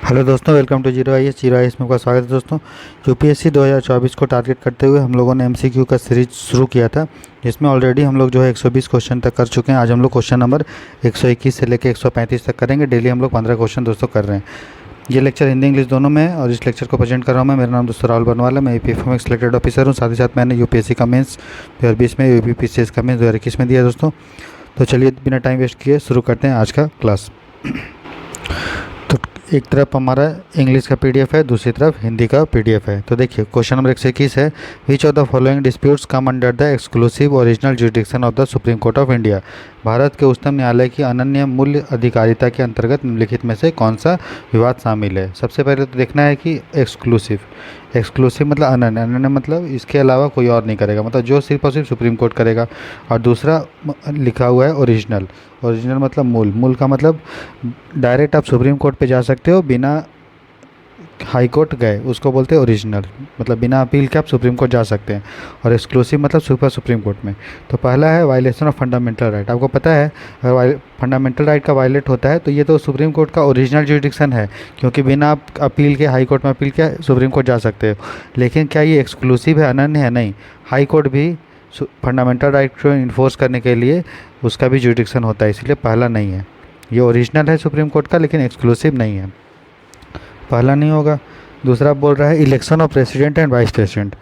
Hello दोस्तों, welcome to zero I S में आपका स्वागत है दोस्तों। यूपीएससी 2024 को टारगेट करते हुए हम लोगों ने एमसीक्यू का सीरीज शुरू किया था, जिसमें ऑलरेडी हम लोग जो है 120 क्वेश्चन तक कर चुके हैं। आज हम लोग क्वेश्चन नंबर 121 से लेकर 135 तक करेंगे। डेली हम लोग 15 क्वेश्चन दोस्तों कर रहे हैं। ये लेक्चर हिंदी इंग्लिश दोनों में है और इस लेक्चर को प्रेजेंट कर रहा हूँ मैं। मेरा नाम दोस्तों राहुल बनवाला, मैं यूपीएफओ में सिलेक्टेड ऑफिसर हूँ। साथ ही साथ मैंने यूपीएससी का मेंस 2020 में, यूपीपीसीएस का मेंस 2021 में दिया दोस्तों। तो चलिए बिना टाइम वेस्ट किए शुरू करते हैं आज का क्लास। तो एक तरफ हमारा इंग्लिश का पीडीएफ है, दूसरी तरफ हिंदी का पीडीएफ है। तो देखिए क्वेश्चन नंबर 121 है, which of the following disputes come under the exclusive original jurisdiction of the supreme court of India. Bharat के उच्चतम न्यायालय की अनन्य मूल्य अधिकारिता के अंतर्गत निम्नलिखित में से कौन सा विवाद शामिल है। सबसे पहले तो देखना है कि एक्सक्लूसिव मतलब अनन्य, अनन्य मतलब इसके अलावा कोई और नहीं करेगा, मतलब जो सिर्फ और सिर्फ सुप्रीम कोर्ट करेगा। और दूसरा लिखा हुआ है ओरिजिनल, ओरिजिनल मतलब मूल, मूल का मतलब डायरेक्ट आप सुप्रीम कोर्ट पे जा सकते हो बिना हाई कोर्ट गए, उसको बोलते हैं ओरिजिनल, मतलब बिना अपील के आप सुप्रीम कोर्ट जा सकते हैं। और एक्सक्लूसिव मतलब सुपर सुप्रीम कोर्ट में। तो पहला है वायलेशन ऑफ फंडामेंटल राइट। आपको पता है अगर फंडामेंटल राइट का वायलेट होता है तो ये तो सुप्रीम कोर्ट का ओरिजिनल जुरिडिक्शन है, क्योंकि बिना आप अपील के हाई कोर्ट में अपील के सुप्रीम कोर्ट जा सकते हो। लेकिन क्या ये एक्सक्लूसिव है, अनन्य है? नहीं, हाई कोर्ट भी फंडामेंटल राइट को इन्फोर्स करने के लिए उसका भी जुरिडिक्शन होता है, इसलिए पहला नहीं है। ये ओरिजिनल है सुप्रीम कोर्ट का, लेकिन एक्सक्लूसिव नहीं है, पहला नहीं होगा। दूसरा बोल रहा है election of president and vice president.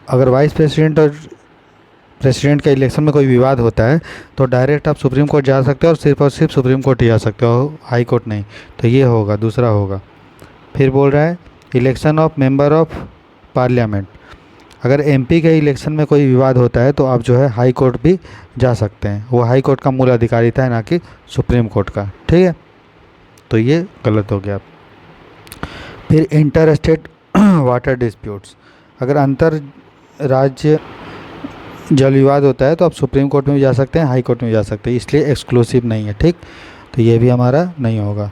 अगर वाइस प्रेसिडेंट और प्रेसिडेंट के इलेक्शन में कोई विवाद होता है तो डायरेक्ट आप सुप्रीम कोर्ट जा सकते हो और सिर्फ सुप्रीम कोर्ट ही जा सकते हो, हाई कोर्ट नहीं। तो ये होगा, दूसरा होगा। फिर बोल रहा है election of member of parliament. अगर एमपी के इलेक्शन में कोई विवाद होता है तो आप जो है हाई कोर्ट भी जा सकते हैं, वो हाई कोर्ट का मूल अधिकारिता है, ना कि सुप्रीम कोर्ट का। ठीक है, तो ये गलत हो गया। फिर इंटर स्टेट वाटर डिस्प्यूट्स। अगर अंतर राज्य जल विवाद होता है तो आप सुप्रीम कोर्ट में भी जा सकते हैं, हाई कोर्ट में भी जा सकते हैं, इसलिए एक्सक्लूसिव नहीं है। ठीक, तो ये भी हमारा नहीं होगा।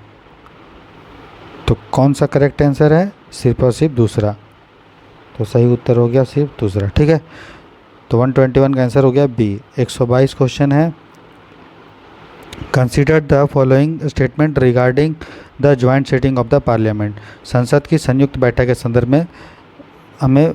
तो कौन सा करेक्ट आंसर है? सिर्फ और सिर्फ दूसरा। तो सही उत्तर हो गया सिर्फ दूसरा। ठीक है, तो 121 का आंसर हो गया बी। 122 क्वेश्चन है, consider the following statement regarding the joint sitting of the parliament. संसद की संयुक्त बैठक के संदर्भ में हमें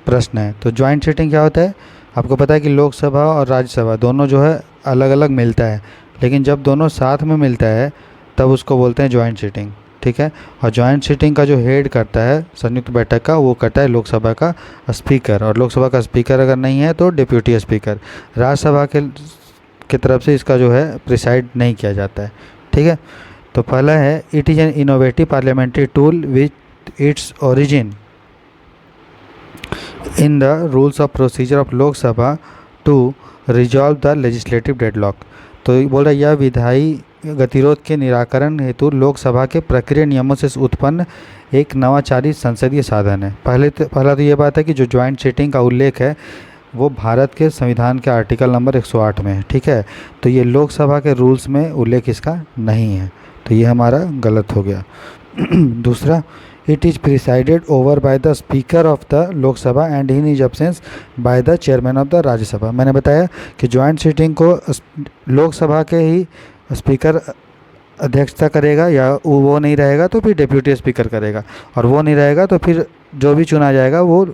प्रश्न है। तो ज्वाइंट सिटिंग क्या होता है? आपको पता है कि लोकसभा और राज्यसभा दोनों जो है अलग अलग मिलता है, लेकिन जब दोनों साथ में मिलता है तब उसको बोलते हैं ज्वाइंट सिटिंग। ठीक है, और ज्वाइंट सिटिंग का जो हेड करता है संयुक्त बैठक का, वो करता है लोकसभा का स्पीकर, और लोकसभा का स्पीकर अगर नहीं है तो डिप्यूटी स्पीकर। राज्यसभा की तरफ से इसका जो है प्रिसाइड नहीं किया जाता है। ठीक है, तो पहला है it is an innovative parliamentary tool with its origin in the rules of procedure of Lok Sabha to resolve the legislative deadlock. तो बोल रहा है यह विधायी गतिरोध के निराकरण हेतु लोकसभा के प्रक्रिया नियमों से उत्पन्न एक नवाचारी संसदीय साधन है। पहला तो ये बात है कि जो ज्वाइंट सिटिंग का उल्लेख है वो भारत के संविधान के आर्टिकल नंबर 108 में है। ठीक है, तो ये लोकसभा के रूल्स में उल्लेख इसका नहीं है, तो ये हमारा गलत हो गया। दूसरा, it is presided over by the speaker of the Lok Sabha and in is absence by the chairman of the Rajya Sabha. मैंने बताया कि ज्वाइंट सिटिंग को लोकसभा के ही स्पीकर अध्यक्षता करेगा, या वो नहीं रहेगा तो फिर डिप्यूटी स्पीकर करेगा, और वो नहीं रहेगा तो फिर जो भी चुना जाएगा वो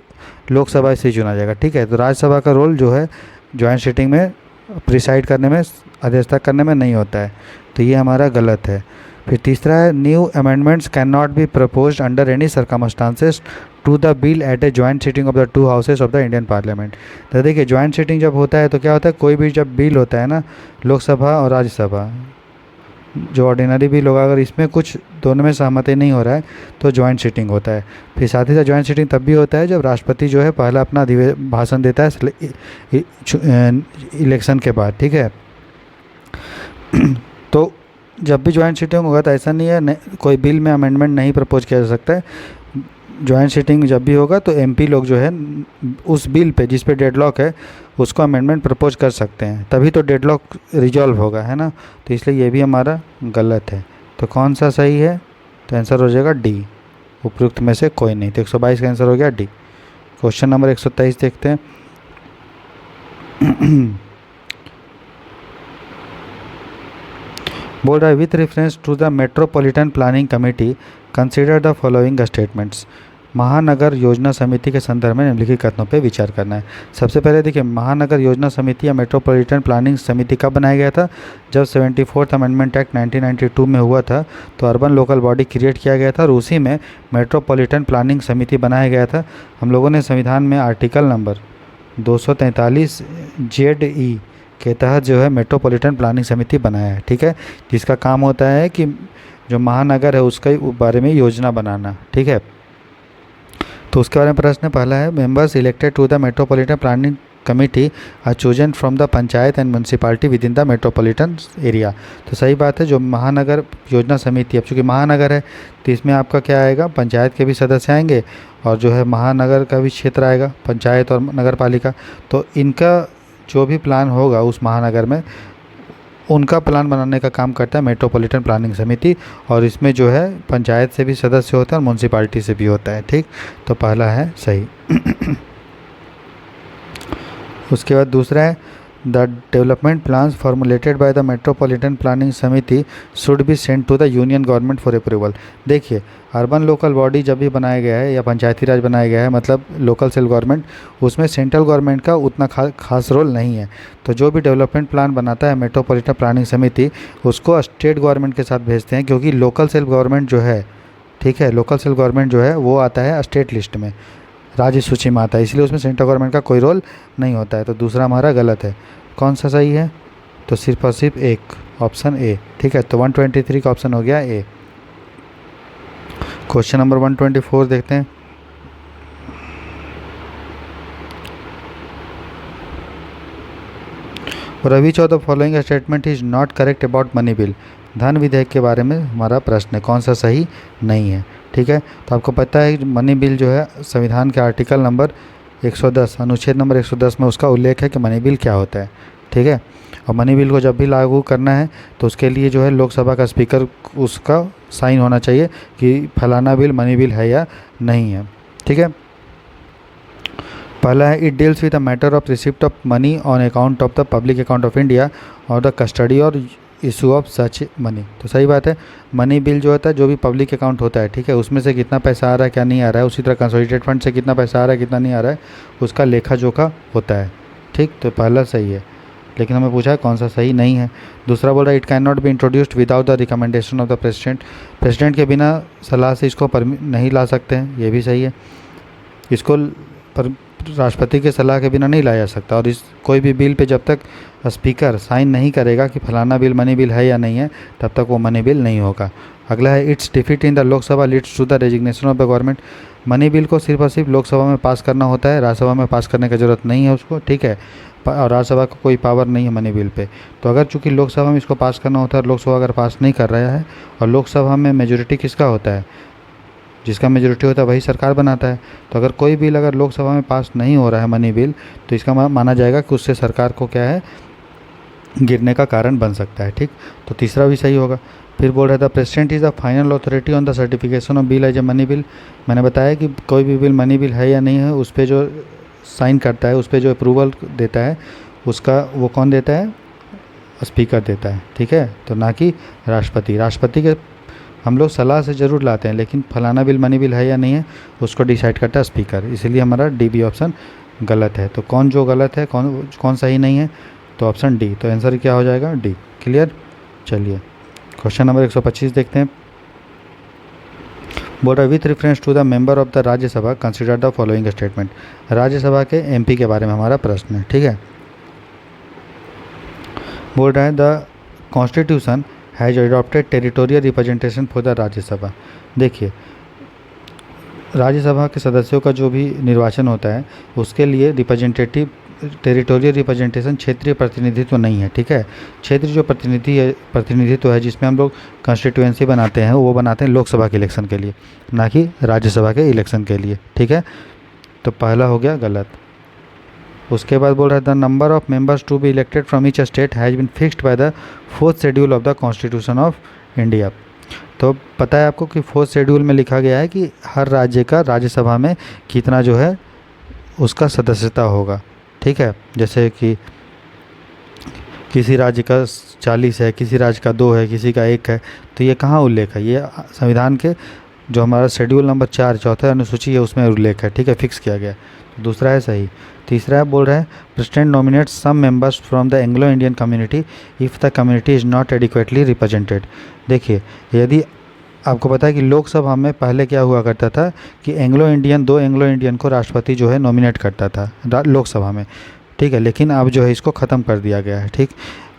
लोकसभा से ही चुना जाएगा। ठीक है, तो राज्यसभा का रोल जो है ज्वाइंट सिटिंग में प्रिसाइड करने में, अध्यक्षता करने में नहीं होता है, तो ये हमारा गलत है। फिर तीसरा है new amendments can not be proposed under any circumstances to the bill at a joint sitting of the two houses of the Indian parliament. तो देखिए ज्वाइंट सिटिंग जब होता है तो क्या होता है, कोई भी जब बिल होता है ना, लोकसभा और राज्यसभा जो ऑर्डिनरी बिल होगा, अगर इसमें कुछ दोनों में सहमति नहीं हो रहा है तो ज्वाइंट सिटिंग होता है। फिर साथ ही साथ ज्वाइंट सिटिंग तब भी होता है जब राष्ट्रपति जो है पहला अपना भाषण देता है इलेक्शन के बाद। ठीक है, तो जब भी ज्वाइंट सिटिंग होगा तो ऐसा नहीं है कोई बिल में अमेंडमेंट नहीं प्रपोज किया जा सकता है। ज्वाइंट सिटिंग जब भी होगा तो एमपी लोग जो है उस बिल पे जिस पे डेडलॉक है उसको अमेंडमेंट प्रपोज कर सकते हैं, तभी तो डेडलॉक रिजॉल्व होगा, है ना। तो इसलिए ये भी हमारा गलत है। तो कौन सा सही है? तो आंसर हो जाएगा डी, उपयुक्त में से कोई नहीं। तो 122 का आंसर हो गया डी। क्वेश्चन नंबर 123 देखते हैं। बोल रहा है with reference to the metropolitan planning committee consider the following statements. महानगर योजना समिति के संदर्भ में निम्नलिखित कथनों पर विचार करना है। सबसे पहले देखिए, महानगर योजना समिति या मेट्रोपॉलिटन प्लानिंग समिति कब बनाया गया था? जब 74th अमेंडमेंट एक्ट 1992 में हुआ था तो अर्बन लोकल बॉडी क्रिएट किया गया था और उसी में मेट्रोपॉलिटन प्लानिंग समिति बनाया गया था। हम लोगों ने संविधान में आर्टिकल नंबर 243 ZE के तहत जो है मेट्रोपॉलिटन प्लानिंग समिति बनाया है, ठीक है, जिसका काम होता है कि जो महानगर है उसके बारे में योजना बनाना, ठीक है। तो उसके बारे में प्रश्न पहला है, members elected to the metropolitan planning committee are chosen from the panchayat and municipality within the metropolitan area. तो सही बात है, जो महानगर योजना समिति, अब चूँकि महानगर है तो इसमें आपका क्या आएगा, पंचायत के भी सदस्य आएंगे और जो है महानगर का भी क्षेत्र आएगा, पंचायत और नगर पालिका। तो इनका जो भी प्लान होगा उस महानगर में, उनका प्लान बनाने का काम करता है मेट्रोपॉलिटन प्लानिंग समिति, और इसमें जो है पंचायत से भी सदस्य होते हैं और म्यूनसिपालिटी से भी होता है, ठीक। तो पहला है सही। उसके बाद दूसरा है, the development plans formulated by the metropolitan planning samiti should be sent to the union government for approval. देखिए, अर्बन लोकल बॉडी जब भी बनाया गया है या पंचायती राज बनाया गया है, मतलब लोकल सेल्फ गवर्नमेंट, उसमें सेंट्रल गवर्नमेंट का उतना खास रोल नहीं है। तो जो भी डेवलपमेंट प्लान बनाता है मेट्रोपॉलिटन प्लानिंग समिति, उसको स्टेट गवर्नमेंट के साथ भेजते हैं, क्योंकि लोकल सेल्फ गवर्नमेंट जो है, ठीक है, लोकल सेल्फ गवर्नमेंट जो है वो आता है स्टेट लिस्ट में, राज्य सूची में आता है, इसलिए उसमें सेंट्रल गवर्नमेंट का कोई रोल नहीं होता है। तो दूसरा हमारा गलत है। कौन सा सही है? तो सिर्फ और सिर्फ एक, ऑप्शन ए, ठीक है। तो 123 का ऑप्शन हो गया ए। क्वेश्चन नंबर 124 देखते हैं। Ravi Chaudhary following statement is not correct about money bill. धन विधेयक के बारे में हमारा प्रश्न है, कौन सा सही नहीं है, ठीक है। तो आपको पता है मनी बिल जो है संविधान के आर्टिकल नंबर 110 अनुच्छेद नंबर 110 में उसका उल्लेख है कि मनी बिल क्या होता है, ठीक है। और मनी बिल को जब भी लागू करना है तो उसके लिए जो है लोकसभा का स्पीकर उसका साइन होना चाहिए कि फलाना बिल मनी बिल है या नहीं है, ठीक है। पहला है, it deals with the matter of receipt of money on account of the public account of India और द कस्टडी और इशू ऑफ सच मनी। तो सही बात है, मनी बिल जो होता है जो भी पब्लिक अकाउंट होता है, ठीक है, उसमें से कितना पैसा आ रहा है क्या नहीं आ रहा है, उसी तरह कंसोलिडेटेड फंड से कितना पैसा आ रहा है कितना नहीं आ रहा है, उसका लेखा जोखा होता है, ठीक। तो पहला सही है, लेकिन हमें पूछा है कौन सा सही नहीं है। दूसरा बोल रहा है, it can not be introduced without the recommendation of the president. President के बिना सलाह से इसको नहीं ला सकते हैं, ये भी सही है। इसको राष्ट्रपति के सलाह के बिना नहीं लाया जा सकता, और इस कोई भी बिल पे जब तक स्पीकर साइन नहीं करेगा कि फलाना बिल मनी बिल है या नहीं है, तब तक वो मनी बिल नहीं होगा। अगला है, its defeat in the Lok Sabha leads to the resignation of the government. Money bill को सिर्फ और सिर्फ लोकसभा में पास करना होता है, राज्यसभा में पास करने की ज़रूरत नहीं है उसको, ठीक है, और राज्यसभा को कोई पावर नहीं है मनी बिल पे। तो अगर चूँकि लोकसभा में इसको पास करना होता है और लोकसभा अगर पास नहीं कर रहा है, और लोकसभा में मेजोरिटी किसका होता है, जिसका मेजोरिटी होता है वही सरकार बनाता है। तो अगर कोई बिल अगर लोकसभा में पास नहीं हो रहा है मनी बिल, तो इसका माना जाएगा कि उससे सरकार को क्या है, गिरने का कारण बन सकता है, ठीक। तो तीसरा भी सही होगा। फिर बोल रहा था, president is the final authority on the certification of bill as a money bill. मैंने बताया कि कोई भी बिल मनी बिल है या नहीं है, उस पर जो साइन करता है, उस पर जो अप्रूवल देता है, उसका वो कौन देता है, स्पीकर देता है, ठीक है। तो ना कि राष्ट्रपति। राष्ट्रपति के हम लोग सलाह से ज़रूर लाते हैं, लेकिन फलाना बिल मनी बिल है या नहीं है उसको डिसाइड करता है स्पीकर, इसीलिए हमारा डी बी ऑप्शन गलत है। तो कौन जो गलत है, कौन सही नहीं है, तो ऑप्शन डी। तो आंसर क्या हो जाएगा, डी। क्लियर। चलिए क्वेश्चन नंबर 125 देखते हैं। बोल रहा है, with reference to the member of the Rajya Sabha consider the following statement. Rajya Sabha के एमपी के बारे में हमारा प्रश्न है, ठीक है। बोल रहा है, the constitution has adopted territorial representation for the Rajya Sabha. देखिए, राज्यसभा के सदस्यों का जो भी निर्वाचन होता है उसके लिए टेरिटोरियल रिप्रेजेंटेशन क्षेत्रीय प्रतिनिधित्व नहीं है, ठीक है। क्षेत्रीय जो प्रतिनिधित्व है जिसमें हम लोग कॉन्स्टिट्यूएंसी बनाते हैं, वो बनाते हैं लोकसभा के इलेक्शन के लिए, ना कि राज्यसभा के इलेक्शन के लिए, ठीक है। तो पहला हो गया गलत। उसके बाद बोल रहा है, the number of members to be elected from each state has been fixed by the 4th schedule of the constitution of India. तो पता है आपको कि 4th शेड्यूल में लिखा गया है कि हर राज्य का राज्यसभा में कितना जो है उसका सदस्यता होगा, ठीक है। जैसे कि किसी राज्य का 40 है, किसी राज्य का 2 है, किसी का 1 है, तो ये कहाँ उल्लेख है? ये संविधान के जो हमारा शेड्यूल नंबर 4 चौथा अनुसूची है उसमें उल्लेख है, ठीक है, फिक्स किया गया है। तो दूसरा है सही। तीसरा है, बोल रहा है president nominate some members from the Anglo Indian community if the community is not adequately represented. देखिए, यदि आपको पता है कि लोकसभा में पहले क्या हुआ करता था कि एंग्लो इंडियन, 2 एंग्लो इंडियन को राष्ट्रपति जो है नॉमिनेट करता था लोकसभा में, ठीक है, लेकिन अब जो है इसको ख़त्म कर दिया गया है, ठीक।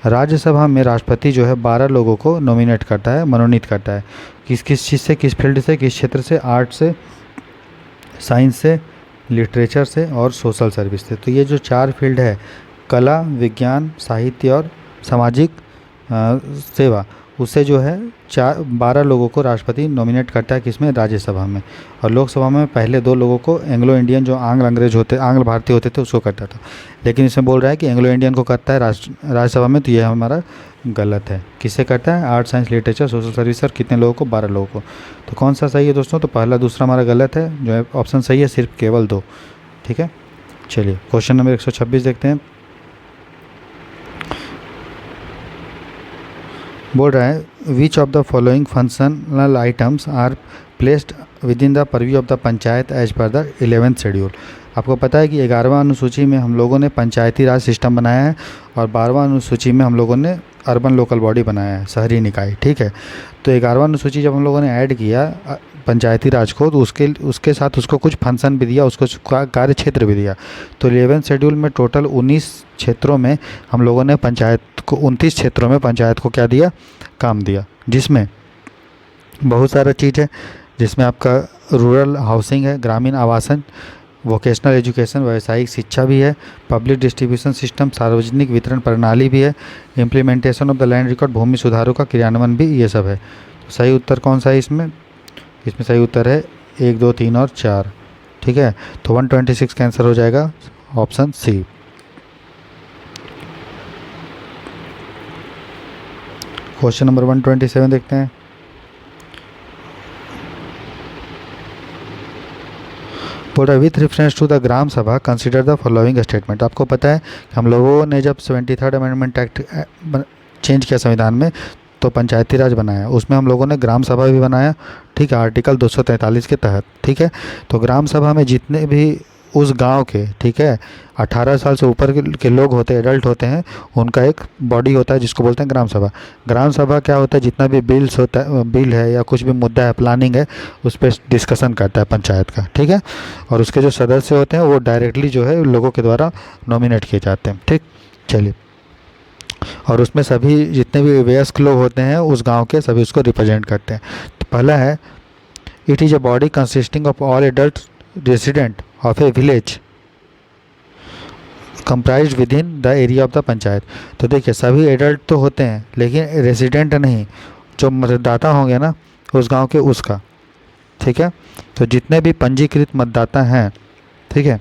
राज्यसभा में राष्ट्रपति जो है 12 लोगों को नॉमिनेट करता है, मनोनीत करता है, किस किस चीज़ से, किस फील्ड से, किस क्षेत्र से, आर्ट से, साइंस से, लिटरेचर से और सोशल सर्विस से। तो ये जो 4 फील्ड है, कला, विज्ञान, साहित्य और सामाजिक सेवा, उससे जो है 12 लोगों को राष्ट्रपति नॉमिनेट करता है, किसमें? राज्यसभा में। और लोकसभा में पहले 2 लोगों को एंग्लो इंडियन जो आंग्ल भारतीय होते थे उसको करता था, लेकिन इसमें बोल रहा है कि एंग्लो इंडियन को करता है राज्यसभा में, तो ये हमारा गलत है। किससे करता है? Art, science, literature, social service और कितने लोगों को? 12 लोगों को। तो कौन सा सही है दोस्तों? तो पहला, दूसरा हमारा गलत है, जो है ऑप्शन सही है सिर्फ केवल 2, ठीक है। चलिए क्वेश्चन नंबर 126 देखते हैं। बोल रहा है which of the following functional items are placed within the purview of the panchayat as per the 11th schedule. आपको पता है कि 11वां अनुसूची में हम लोगों ने पंचायती राज सिस्टम बनाया है और 12वां अनुसूची में हम लोगों ने अर्बन लोकल बॉडी बनाया है, शहरी निकाय, ठीक है। तो 11वां अनुसूची जब हम लोगों ने ऐड किया पंचायती राज को, तो उसके साथ उसको कुछ फंक्शन भी दिया, उसको कार्य क्षेत्र भी दिया। तो 11th शेड्यूल में टोटल 19 क्षेत्रों में हम लोगों ने पंचायत को, 29 क्षेत्रों में पंचायत को क्या दिया? काम दिया, जिसमें बहुत सारा चीज़ है, जिसमें आपका रूरल हाउसिंग है, ग्रामीण आवासन, वोकेशनल एजुकेशन, व्यावसायिक शिक्षा भी है, पब्लिक डिस्ट्रीब्यूशन सिस्टम, सार्वजनिक वितरण प्रणाली भी है, implementation of the land record, भूमि सुधारों का क्रियान्वयन भी, ये सब है। तो सही उत्तर कौन सा है इसमें? इसमें सही उत्तर है 1, 2, 3 और 4, ठीक है। तो 126 का आंसर हो जाएगा ऑप्शन सी। क्वेश्चन नंबर 127 देखते हैं। बोल रहा है with reference to the gram सभा कंसिडर द फॉलोइंग स्टेटमेंट। आपको पता है कि हम लोगों ने जब 73rd अमेंडमेंट एक्ट चेंज किया संविधान में, तो पंचायती राज बनाया, उसमें हम लोगों ने ग्राम सभा भी बनाया, ठीक है, आर्टिकल 243 के तहत, ठीक है। तो ग्राम सभा में जितने भी उस गांव के, ठीक है, 18 साल से ऊपर के लोग होते हैं, एडल्ट होते हैं, उनका एक बॉडी होता है जिसको बोलते हैं ग्राम सभा। ग्राम सभा क्या होता है? जितना भी बिल्स होता है, बिल है या कुछ भी मुद्दा है, प्लानिंग है, उस पर डिस्कशन करता है पंचायत का, ठीक है। और उसके जो सदस्य होते हैं वो डायरेक्टली जो है लोगों के द्वारा नॉमिनेट किए जाते हैं, ठीक। चलिए, और उसमें सभी जितने भी वयस्क लोग होते हैं उस गांव के, सभी उसको रिप्रेजेंट करते हैं। तो पहला है it is a body consisting of all adult resident of A village comprised with in the area of the panchayat. तो देखिए, सभी एडल्ट तो होते हैं लेकिन रेसिडेंट नहीं, जो मतदाता होंगे ना उस गांव के, उसका, ठीक है। तो जितने भी पंजीकृत मतदाता हैं, ठीक है,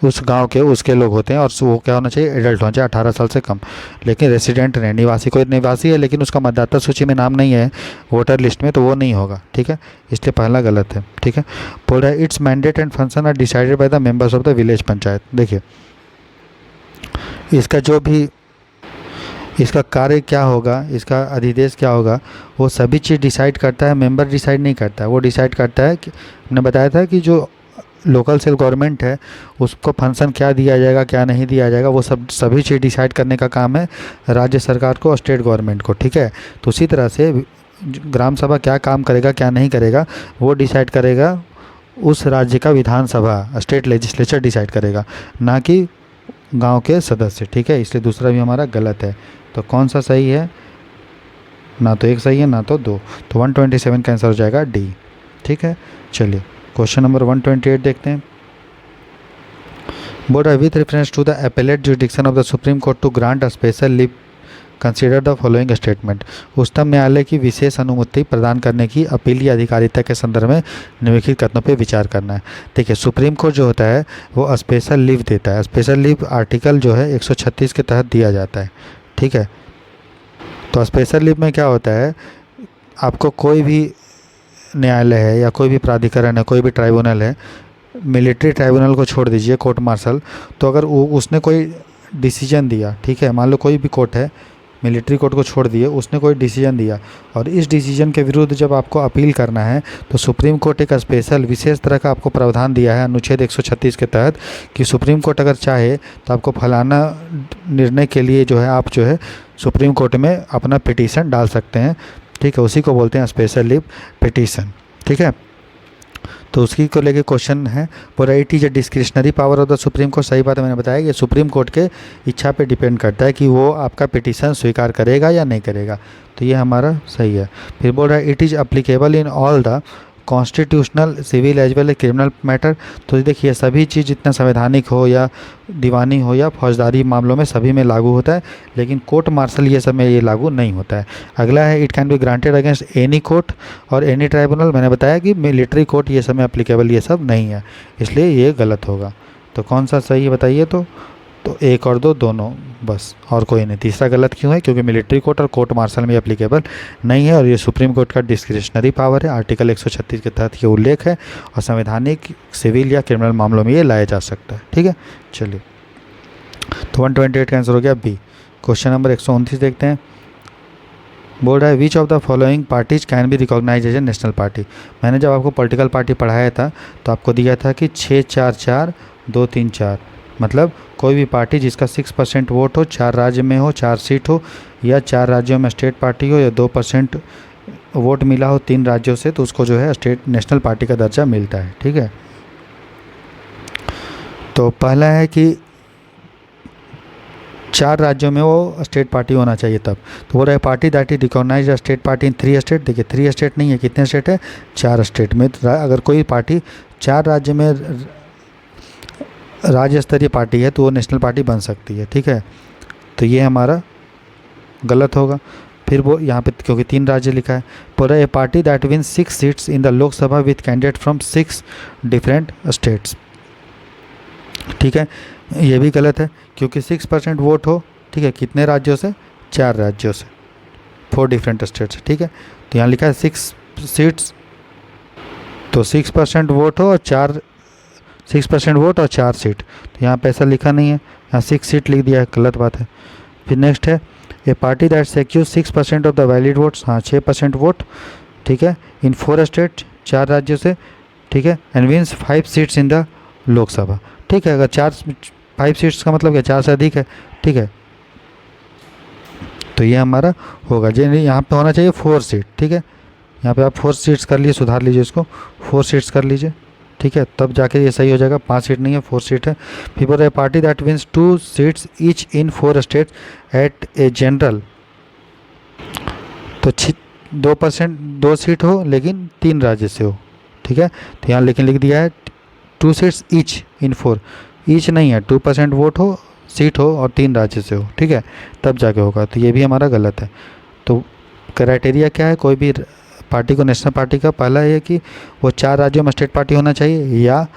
उस गांव के उसके लोग होते हैं, और वो क्या होना चाहिए? एडल्ट होना चाहिए, 18 साल से कम। लेकिन रेसिडेंट नहीं, निवासी, कोई निवासी है लेकिन उसका मतदाता सूची में नाम नहीं है, वोटर लिस्ट में, तो वो नहीं होगा, ठीक है। इसलिए पहला गलत है, ठीक है। बोल रहा है its mandate and function are decided by the members of the village panchayat. देखिए, इसका जो भी इसका कार्य क्या होगा, इसका अधिदेश क्या होगा, वो सभी चीज़ डिसाइड करता है, मेंबर डिसाइड नहीं करता है। वो डिसाइड करता है कि हमने बताया था कि जो लोकल सेल गवर्नमेंट है उसको फंक्शन क्या दिया जाएगा, क्या नहीं दिया जाएगा, वो सभी चीज़ डिसाइड करने का काम है राज्य सरकार को और स्टेट गवर्नमेंट को, ठीक है। तो उसी तरह से ग्राम सभा क्या काम करेगा, क्या नहीं करेगा, वो डिसाइड करेगा उस राज्य का विधानसभा, स्टेट लेजिस्लेचर डिसाइड करेगा, ना कि गांव के सदस्य, ठीक है। इसलिए दूसरा भी हमारा गलत है। तो कौन सा सही है? ना तो 1 सही है, ना तो 2। तो 127 का आंसर हो जाएगा डी, ठीक है। चलिए क्वेश्चन नंबर 128 देखते हैं। Board with reference to the appellate jurisdiction of the supreme court to grant a special leave consider the following statement. उच्चतम न्यायालय की विशेष अनुमति प्रदान करने की अपीलीय अधिकारिता के संदर्भ में निम्नलिखित कथनों पर विचार करना है। देखिए, सुप्रीम कोर्ट जो होता है वो स्पेशल लीव देता है। स्पेशल लीव आर्टिकल जो है 136 के तहत दिया जाता है, ठीक है। तो स्पेशल लीव में क्या होता है, आपको कोई भी न्यायालय है या कोई भी प्राधिकरण है, कोई भी ट्राइब्यूनल है, मिलिट्री ट्राइब्यूनल को छोड़ दीजिए, कोर्ट मार्शल, तो अगर उसने कोई डिसीजन दिया, ठीक है, मान लो कोई भी कोर्ट है, मिलिट्री कोर्ट को छोड़ दिए, उसने कोई डिसीजन दिया और इस डिसीजन के विरुद्ध जब आपको अपील करना है तो सुप्रीम कोर्ट एक स्पेशल विशेष तरह का आपको प्रावधान दिया है अनुच्छेद 136 के तहत कि सुप्रीम कोर्ट अगर चाहे तो आपको फलाना निर्णय के लिए जो है आप जो है सुप्रीम कोर्ट में अपना पिटीशन डाल सकते हैं, ठीक है, उसी को बोलते हैं स्पेशल लीव पिटीशन, ठीक है। तो उसकी को लेके क्वेश्चन है, बोला it is a discretionary power of the supreme court. सही बात है, मैंने बताया कि सुप्रीम कोर्ट के इच्छा पे डिपेंड करता है कि वो आपका पिटीशन स्वीकार करेगा या नहीं करेगा, तो ये हमारा सही है। फिर बोल रहा है it is applicable in all the constitutional civil as well as criminal matter. तो देखिए सभी चीज़ जितना संवैधानिक हो या दीवानी हो या फौजदारी मामलों में सभी में लागू होता है, लेकिन कोर्ट मार्शल ये सब में ये लागू नहीं होता है। अगला है it can be granted against any court और एनी ट्राइब्यूनल। मैंने बताया कि मिलिट्री कोर्ट ये सब में अप्लीकेबल ये सब नहीं है, इसलिए ये गलत होगा। तो कौन सा सही है बताइए? तो एक और दो दोनों बस, और कोई नहीं। तीसरा गलत क्यों है? क्योंकि मिलिट्री कोर्ट और कोर्ट मार्शल में एप्लीकेबल नहीं है और ये सुप्रीम कोर्ट का डिस्क्रिशनरी पावर है, आर्टिकल 136 के तहत ये उल्लेख है और संवैधानिक सिविल या क्रिमिनल मामलों में ये लाया जा सकता है, ठीक है। चलिए, तो 128 का आंसर हो गया बी। क्वेश्चन नंबर 129 देखते हैं। बोल रहा है which of the following parties can be recognise as a national party. मैंने जब आपको पॉलिटिकल पार्टी पढ़ाया था तो आपको दिया था कि 6-4-4-2-3-4, मतलब कोई भी पार्टी जिसका 6% वोट हो, 4 राज्य में हो, 4 सीट हो, या 4 राज्यों में स्टेट पार्टी हो, या 2% वोट मिला हो 3 राज्यों से, तो उसको जो है स्टेट नेशनल पार्टी का दर्जा मिलता है, ठीक है। तो पहला है कि 4 राज्यों में वो स्टेट पार्टी होना चाहिए तब। तो बोल रहा है party that is recognise state party in 3 state. देखिए 3 स्टेट नहीं है, कितने स्टेट है? 4 स्टेट में। अगर कोई पार्टी 4 राज्य में राज्य स्तरीय पार्टी है तो वो नेशनल पार्टी बन सकती है, ठीक है। तो ये हमारा गलत होगा। फिर वो यहाँ पे क्योंकि 3 राज्य लिखा है, बोल रहा है party that win 6 seats in the Lok Sabha with candidate from 6 different states, ठीक है। ये भी गलत है क्योंकि 6% वोट हो, ठीक है, कितने राज्यों से? 4 राज्यों से, 4 डिफरेंट स्टेट्स, ठीक है। तो यहाँ लिखा है 6 सीट्स, तो 6% वोट हो और 6% वोट और 4 सीट। तो यहाँ पे ऐसा लिखा नहीं है, यहाँ 6 सीट लिख दिया है, गलत बात है। फिर नेक्स्ट है a party that secures 6% of the valid votes, हाँ 6% वोट, ठीक है, इन 4 स्टेट, 4 राज्यों से, ठीक है, and wins 5 seats in the Lok Sabha, ठीक है। अगर 5 सीट्स का मतलब क्या? 4 से अधिक है, ठीक है। तो ये हमारा होगा जी, यहाँ पे होना चाहिए 4 सीट, ठीक है। यहाँ पे आप 4 सीट्स कर लिए, सुधार लीजिए इसको, 4 सीट्स कर लीजिए, ठीक है, तब जाके ये सही हो जाएगा। 5 सीट नहीं है, 4 सीट है। फिर बोल रहे party that wins 2 seats each in 4 state at a general, तो 2 सीट हो लेकिन 3 राज्य से हो, ठीक है। तो यहाँ लेकिन लिख दिया है 2 सीट्स ईच इन 4, ईच नहीं है, 2% वोट हो, सीट हो और 3 राज्य से हो, ठीक है, तब जाके होगा। तो ये भी हमारा गलत है। तो क्राइटेरिया क्या है कोई भी पार्टी को नेशनल पार्टी का? पहला ये कि वो 4 राज्यों में स्टेट पार्टी होना चाहिए, या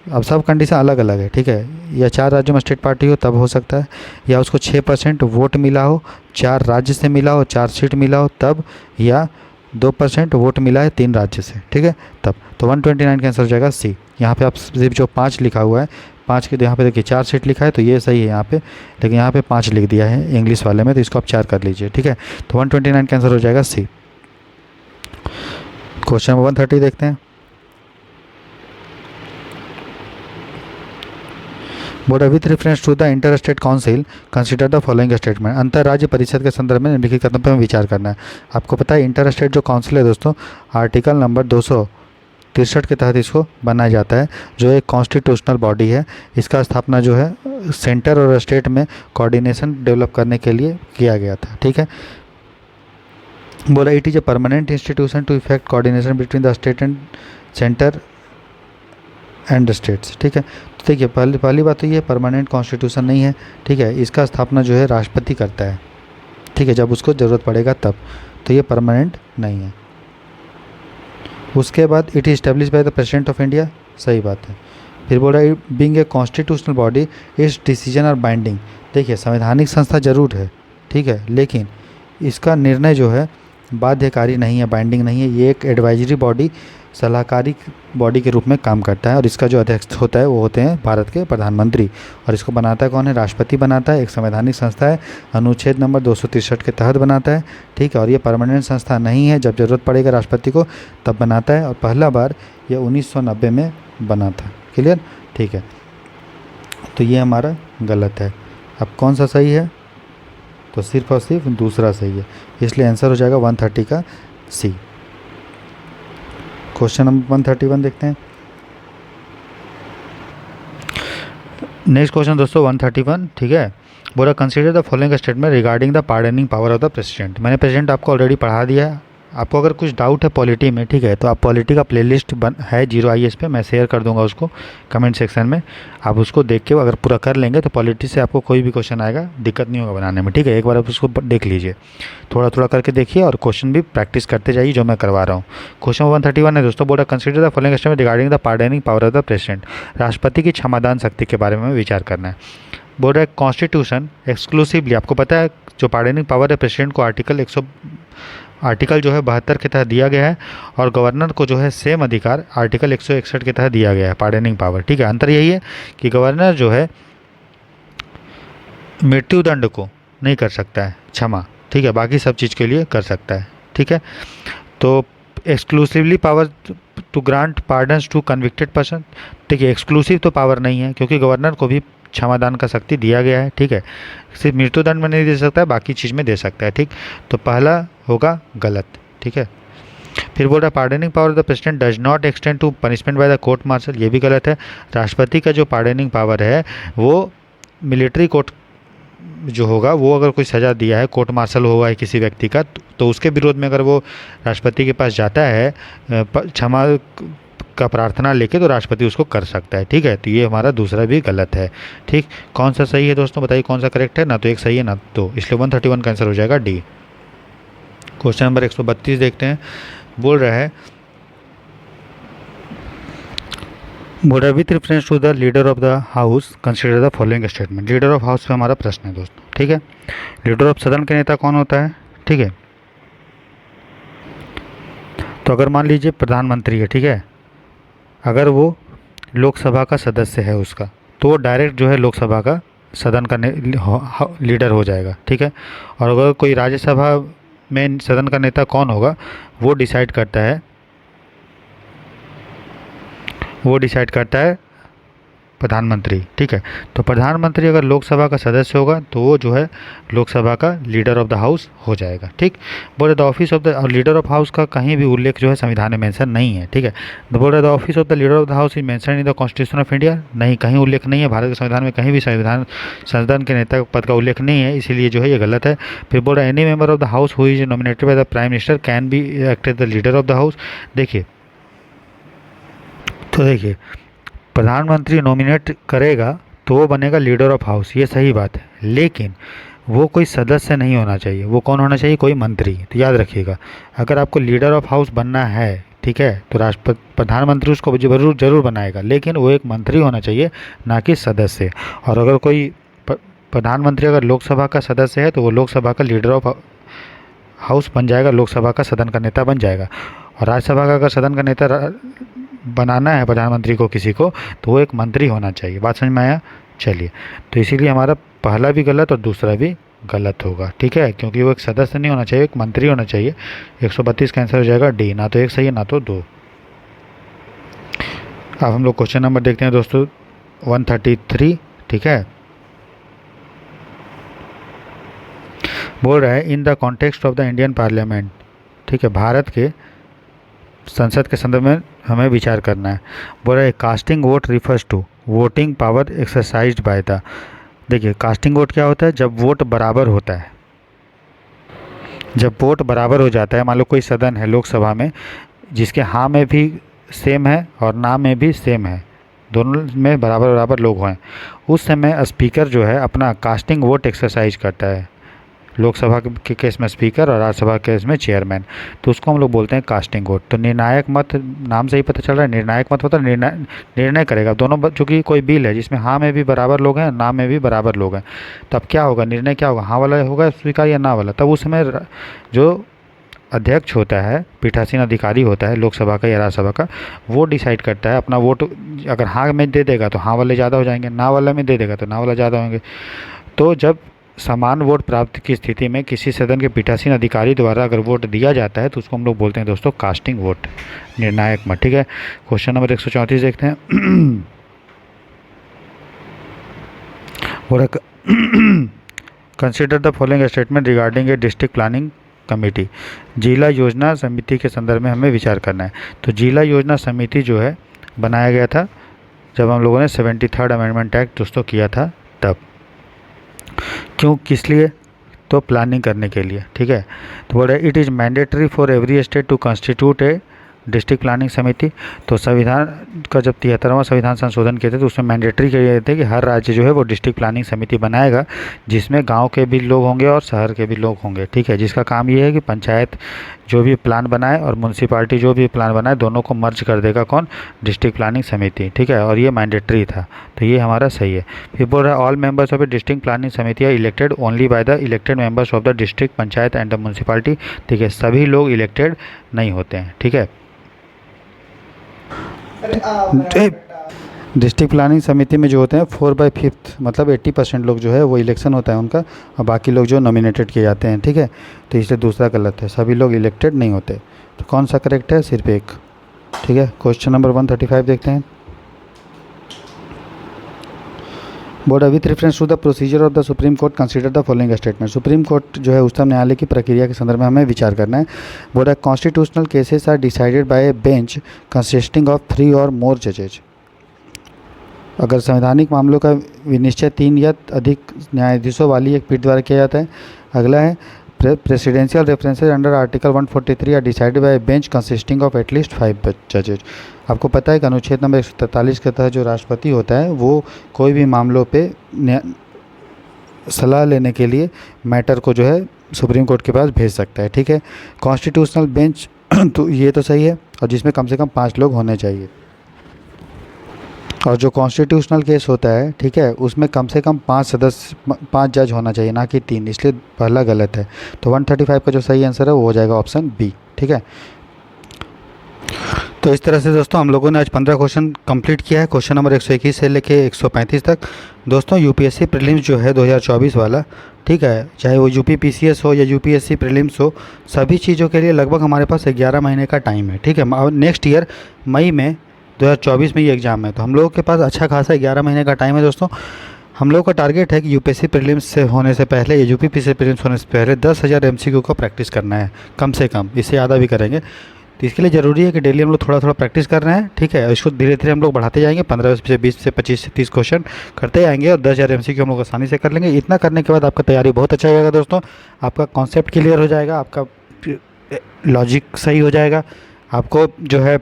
अब सब कंडीशन अलग अलग है, ठीक है, या 4 राज्यों में स्टेट पार्टी हो तब हो सकता है, या उसको 6% वोट मिला हो, 4 राज्य से मिला हो, 4 सीट मिला हो तब, या 2% वोट मिला है 3 राज्य से, ठीक है, तब। तो 129 का आंसर हो जाएगा सी। यहाँ पे आप सिर्फ जो 5 लिखा हुआ है, 5 के यहाँ पे देखिए 4 सीट लिखा है तो ये सही है यहाँ पे, लेकिन यहाँ पे 5 लिख दिया है इंग्लिश वाले में, तो इसको आप 4 कर लीजिए, ठीक है। तो 129 का आंसर हो जाएगा सी। क्वेश्चन नंबर 130 देखते हैं। Board with reference to the inter state council consider the following statement. अंतर्राज्य परिषद के संदर्भ में निम्नलिखित कदम पर विचार करना है। आपको पता है इंटर स्टेट जो काउंसिल है दोस्तों, आर्टिकल नंबर 263 के तहत इसको बनाया जाता है, जो एक कॉन्स्टिट्यूशनल बॉडी है। इसका स्थापना जो है सेंटर और स्टेट में कोऑर्डिनेशन डेवलप करने के लिए किया गया था, ठीक है। बोला it is a permanent institution to effect coordination between the state and centre and states, ठीक है। तो देखिए पहली बात तो ये परमानेंट कॉन्स्टिट्यूशन नहीं है, ठीक है, इसका स्थापना जो है राष्ट्रपति करता है, ठीक है, जब उसको ज़रूरत पड़ेगा तब, तो ये परमानेंट नहीं है। उसके बाद it is establish by the president of India, सही बात है। फिर बोल रहा है बीइंग ए कॉन्स्टिट्यूशनल बॉडी इस डिसीजन और बाइंडिंग। देखिए संवैधानिक संस्था जरूर है, ठीक है, लेकिन इसका निर्णय जो है बाध्यकारी नहीं है, बाइंडिंग नहीं है, ये एक एडवाइजरी बॉडी, सलाहकारी बॉडी के रूप में काम करता है और इसका जो अध्यक्ष होता है वो होते हैं भारत के प्रधानमंत्री। और इसको बनाता है कौन है? राष्ट्रपति बनाता है। एक संवैधानिक संस्था है, अनुच्छेद नंबर 263 के तहत बनाता है, ठीक है। और ये परमानेंट संस्था नहीं है, जब ज़रूरत पड़ेगा राष्ट्रपति को तब बनाता है। और पहला बार ये 1990 में बना था। क्लियर? ठीक है, तो ये हमारा गलत है। अब कौन सा सही है? तो सिर्फ और सिर्फ दूसरा सही है, इसलिए आंसर हो जाएगा 130 का सी। क्वेश्चन नंबर 131 देखते हैं। नेक्स्ट क्वेश्चन दोस्तों 131, ठीक है। बोला consider the following statement regarding the pardoning power of the president. मैंने प्रेसिडेंट आपको ऑलरेडी पढ़ा दिया है। आपको अगर कुछ डाउट है पॉलिटी में, ठीक है, तो आप पॉलिटी का प्लेलिस्ट है 0IS पे, मैं शेयर कर दूंगा उसको कमेंट सेक्शन में। आप उसको देख के अगर पूरा कर लेंगे तो पॉलिटी से आपको कोई भी क्वेश्चन आएगा दिक्कत नहीं होगा बनाने में, ठीक है। एक बार आप उसको देख लीजिए, थोड़ा थोड़ा करके देखिए और क्वेश्चन भी प्रैक्टिस करते जाइए जो मैं करवा रहा हूँ। क्वेश्चन 131 है दोस्तों। बोला consider the following statement regarding the pardoning power of the president. राष्ट्रपति की क्षमादान शक्ति के बारे में विचार करना है। बोल रहा है कॉन्स्टिट्यूशन एक्सक्लूसिवली, आपको पता है जो पार्डनिंग पावर है प्रेसिडेंट को आर्टिकल जो है 72 के तहत दिया गया है, और गवर्नर को जो है सेम अधिकार आर्टिकल 161 के तहत दिया गया है, पार्डनिंग पावर, ठीक है। अंतर यही है कि गवर्नर जो है मृत्युदंड को नहीं कर सकता है क्षमा, ठीक है, बाकी सब चीज़ के लिए कर सकता है, ठीक है। तो exclusively power to grant pardons to convicted person, ठीक है, एक्सक्लूसिव तो पावर नहीं है क्योंकि गवर्नर को भी क्षमादान का शक्ति दिया गया है, ठीक है। सिर्फ मृत्युदंड में नहीं दे सकता है, बाकी चीज़ में दे सकता है, ठीक। तो पहला होगा गलत, ठीक है। फिर बोल रहा है pardoning power of the president does not extend to punishment by the court martial, ये भी गलत है। राष्ट्रपति का जो पार्डनिंग पावर है वो मिलिट्री कोर्ट जो होगा, वो अगर कोई सज़ा दिया है, कोर्ट मार्शल हुआ है किसी व्यक्ति का, तो उसके विरोध में अगर वो राष्ट्रपति के पास जाता है क्षमा का प्रार्थना लेके, तो राष्ट्रपति उसको कर सकता है, ठीक है। तो ये हमारा दूसरा भी गलत है, ठीक। कौन सा सही है दोस्तों बताइए, कौन सा करेक्ट है? ना तो एक सही है ना दो, इसलिए 131 का आंसर हो जाएगा डी। क्वेश्चन नंबर 132 देखते हैं। बोल रहा है with reference to the leader of the house consider the following statement. Leader of house पे हमारा प्रश्न है दोस्तों, ठीक है। लीडर ऑफ सदन के नेता कौन होता है, ठीक है। तो अगर मान लीजिए प्रधानमंत्री है, ठीक है, अगर वो लोकसभा का सदस्य है उसका, तो वो डायरेक्ट जो है लोकसभा का सदन का लीडर हो जाएगा, ठीक है। और अगर कोई राज्यसभा में सदन का नेता कौन होगा वो डिसाइड करता है प्रधानमंत्री, ठीक है। तो प्रधानमंत्री अगर लोकसभा का सदस्य होगा तो वो जो है लोकसभा का लीडर ऑफ द हाउस हो जाएगा, ठीक। बोले द ऑफिस ऑफ द, और लीडर ऑफ हाउस का कहीं भी उल्लेख जो है संविधान में मेंशन नहीं है, ठीक है। तो बोल रहे the office of the leader of the house is mention in the constitution of India, नहीं, कहीं उल्लेख नहीं है भारत के संविधान में, कहीं भी सदन के नेता पद का उल्लेख नहीं है, इसीलिए जो है ये गलत है। फिर बोल रहा है any member of the house who is nominated by the prime minister can be act as the leader of the house. देखिए प्रधानमंत्री नॉमिनेट करेगा तो वो बनेगा लीडर ऑफ हाउस, ये सही बात है, लेकिन वो कोई सदस्य नहीं होना चाहिए, वो कौन होना चाहिए? कोई मंत्री। तो याद रखिएगा, अगर आपको लीडर ऑफ हाउस बनना है, ठीक है, तो प्रधानमंत्री उसको जरूर बनाएगा, लेकिन वो एक मंत्री होना चाहिए, ना कि सदस्य। और अगर कोई प्रधानमंत्री अगर लोकसभा का सदस्य है तो वो लोकसभा का लीडर ऑफ हाउस बन जाएगा, लोकसभा का सदन का नेता बन जाएगा। और राज्यसभा का अगर सदन का नेता बनाना है प्रधानमंत्री को किसी को, तो वो एक मंत्री होना चाहिए। बात समझ में आया? चलिए, तो इसीलिए हमारा पहला भी गलत और दूसरा भी गलत होगा, ठीक है, क्योंकि वो एक सदस्य नहीं होना चाहिए, एक मंत्री होना चाहिए। 132 का आंसर हो जाएगा डी, ना तो एक सही है ना तो दो। अब हम लोग क्वेश्चन नंबर देखते हैं दोस्तों 133, ठीक है। बोल रहा है in the context of the Indian parliament, ठीक है, भारत के संसद के संदर्भ में हमें विचार करना है। बोल रहा है casting vote refers to voting power exercised by the. देखिए कास्टिंग वोट क्या होता है? जब वोट बराबर होता है, जब वोट बराबर हो जाता है, मान लो कोई सदन है लोकसभा में जिसके हाँ में भी सेम है और ना में भी सेम है, दोनों में बराबर बराबर लोग हैं, उस समय स्पीकर जो है अपना कास्टिंग वोट एक्सरसाइज करता है। लोकसभा के केस में स्पीकर और राज्यसभा के केस में चेयरमैन, तो उसको हम लोग बोलते हैं कास्टिंग वोट। तो निर्णायक मत, नाम से ही पता चल रहा है निर्णायक मत होता है, निर्णय करेगा दोनों, चूँकि कोई बिल है जिसमें हाँ में भी बराबर लोग हैं, ना में भी बराबर लोग हैं, तब क्या होगा? निर्णय क्या होगा? हाँ वाला होगा स्वीकार या ना वाला। तब उस समय जो अध्यक्ष होता है, पीठासीन अधिकारी होता है लोकसभा का या राज्यसभा का, वो डिसाइड करता है अपना वोट। अगर हाँ में दे देगा तो हाँ वाले ज़्यादा हो जाएंगे, ना वाला में दे देगा तो ना वाला ज़्यादा होंगे। तो जब समान वोट प्राप्त की स्थिति में किसी सदन के पीठासीन अधिकारी द्वारा अगर वोट दिया जाता है तो उसको हम लोग बोलते हैं दोस्तों कास्टिंग वोट, निर्णायक मत। ठीक है, क्वेश्चन नंबर 134 देखते हैं। Consider the following statement regarding A district planning committee. जिला योजना समिति के संदर्भ में हमें विचार करना है। तो जिला योजना समिति जो है बनाया गया था जब हम लोगों ने 73rd अमेंडमेंट एक्ट दोस्तों किया था तब। क्यों, किस लिए? तो प्लानिंग करने के लिए। ठीक है, तो बोल रहे it is mandatory for every state to constitute a district planning समिति। तो संविधान का जब 73वां संविधान संशोधन किए थे तो उसमें मैंडेटरी किए थे कि हर राज्य जो है वो डिस्ट्रिक्ट प्लानिंग समिति बनाएगा, जिसमें गांव के भी लोग होंगे और शहर के भी लोग होंगे। ठीक है, जिसका काम ये है कि पंचायत जो भी प्लान बनाए और म्यूनसिपालिटी जो भी प्लान बनाए दोनों को मर्ज कर देगा कौन? डिस्ट्रिक्ट प्लानिंग समिति। ठीक है, और ये मैंडेटरी था, तो ये हमारा सही है। फिर बोल रहा है all members of a district planning samiti are elected only by the elected members of the district panchayat and the municipality. ठीक है, सभी लोग इलेक्टेड नहीं होते हैं। ठीक है, डिस्ट्रिक्ट प्लानिंग समिति में जो होते हैं 4/5 मतलब 80% लोग जो है वो इलेक्शन होता है उनका, और बाकी लोग जो नॉमिनेटेड किए जाते हैं। ठीक है, तो इसलिए दूसरा गलत है, सभी लोग इलेक्टेड नहीं होते। तो कौन सा करेक्ट है? सिर्फ एक। ठीक है, क्वेश्चन नंबर 135 देखते हैं। Board with reference to the procedure of the supreme court consider the following statement. Supreme court जो है उच्चतम न्यायालय की प्रक्रिया के संदर्भ में हमें विचार करना है। Board constitutional cases are decided by a bench consisting of 3 और मोर जजेज। अगर संवैधानिक मामलों का विनिश्चय 3 या अधिक न्यायाधीशों वाली एक पीठ द्वारा किया जाता है। अगला है presidential references under article 143 are decided by a bench consisting of at least 5 जजेज। आपको पता है कि अनुच्छेद नंबर 143 के तहत जो राष्ट्रपति होता है वो कोई भी मामलों पे सलाह लेने के लिए मैटर को जो है सुप्रीम कोर्ट के पास भेज सकता है। ठीक है, कॉन्स्टिट्यूशनल बेंच तो ये तो सही है, और जिसमें कम से कम 5 लोग होने चाहिए। और जो कॉन्स्टिट्यूशनल केस होता है, ठीक है, उसमें कम से कम 5 जज होना चाहिए, ना कि 3, इसलिए पहला गलत है। तो 135 का जो सही आंसर है वो हो जाएगा ऑप्शन बी। ठीक है, तो इस तरह से दोस्तों हम लोगों ने आज 15 क्वेश्चन कंप्लीट किया है, क्वेश्चन नंबर 121 से लेके 135 तक। दोस्तों यूपीएससी प्रीलिम्स जो है 2024 वाला, ठीक है, चाहे वो यूपी पीसीएस हो या यूपीएससी प्रीलिम्स हो, सभी चीज़ों के लिए लगभग हमारे पास 11 महीने का टाइम है। ठीक है, अब नेक्स्ट ईयर मई में 2024 में ये एग्ज़ाम है, तो हम लोगों के पास अच्छा खासा 11 महीने का टाइम है। दोस्तों हम लोग का टारगेट है कि यूपीएससी प्रीलिम्स से होने से पहले या यूपी पीसीएस प्रीलिम्स होने से पहले 10,000 एमसीक्यू का प्रैक्टिस करना है, कम से कम, इससे ज़्यादा भी करेंगे। तो इसके लिए ज़रूरी है कि डेली हम लोग थोड़ा थोड़ा प्रैक्टिस कर रहे हैं। ठीक है, इसको धीरे धीरे हम लोग बढ़ाते जाएंगे, 15 से 20 से 25 से 30 क्वेश्चन करते जाएंगे और 10,000 एमसीक्यू हम लोग आसानी से कर लेंगे। इतना करने के बाद आपका तैयारी बहुत अच्छा होगा दोस्तों, आपका कॉन्सेप्ट क्लियर हो जाएगा, आपका लॉजिक सही हो जाएगा, आपको जो है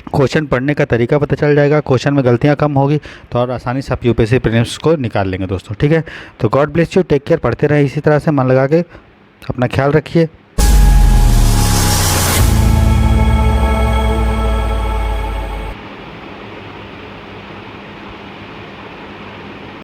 क्वेश्चन पढ़ने का तरीका पता चल जाएगा, क्वेश्चन में गलतियां कम होगी, तो और आसानी से आप यूपीएससी प्रीलिम्स को निकाल लेंगे दोस्तों। ठीक है, तो God bless you, take care, पढ़ते रहें इसी तरह से मन लगा के, अपना ख्याल रखिए।